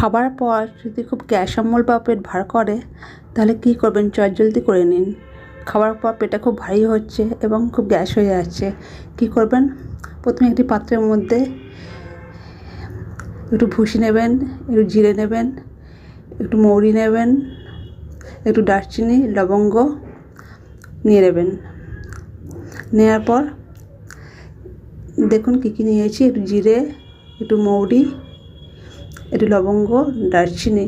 খাবার পর যদি খুব গ্যাস অম্বল বা পেট ভার করে তাহলে কী করবেন, চটজলদি করে নিন। খাবার পর পেটটা খুব ভারী হচ্ছে এবং খুব গ্যাস হয়ে যাচ্ছে, কী করবেন? প্রথমে একটি পাত্রের মধ্যে একটু ভুসি নেবেন, একটু জিরে নেবেন, একটু মৌরি নেবেন, একটু দারচিনি, লবঙ্গ নিয়ে নেবেন। নেওয়ার পর দেখুন কী কী নিয়েছি। একটু জিরে, একটু মৌরি, একটু লবঙ্গ, দারচিনি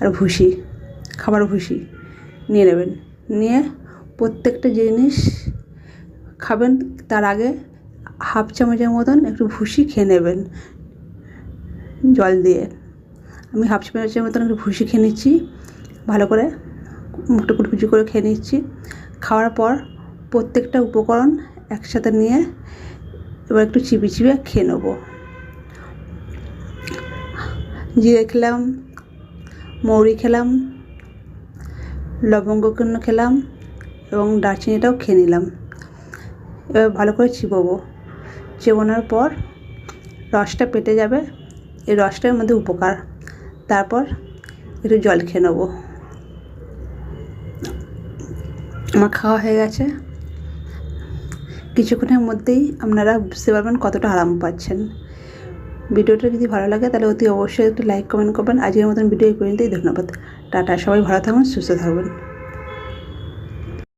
আর ভুসি, খাবার ভুসি নিয়ে নেবেন। নিয়ে প্রত্যেকটা জিনিস খাবেন তার আগে হাফ চামচের মতন একটু ভুসি খেয়ে নেবেন জল দিয়ে। আমি হাফ চামচের মতন একটু ভুসি খেয়ে নিচ্ছি, ভালো করে মুখটা কুচকুচি করে খেয়ে নিচ্ছি। খাওয়ার পর প্রত্যেকটা উপকরণ একসাথে নিয়ে এবার একটু চিবিয়ে চিবিয়ে খেয়ে নেব। জিরে খেলাম, মৌরি খেলাম, লবঙ্গ খেলাম এবং দারচিনিটাও খেয়ে নিলাম। এবার ভালো করে চিবোবো। চিবোনোর পর রসটা পেটে যাবে, এই রসটার মধ্যে উপকার। তারপর একটু জল খেয়ে নেবো। আমার খাওয়া হয়ে গেছে। কিছুক্ষণের মধ্যেই আপনারা বুঝতে পারবেন কতটা আরাম পাচ্ছেন। ভিডিওটা যদি ভালো লাগে তাহলে অতি অবশ্যই একটু লাইক কমেন্ট করবেন। আজকের মতন ভিডিও এই পর্যন্তই। ধন্যবাদ। টাটা। সবাই ভালো থাকুন, সুস্থ থাকবেন।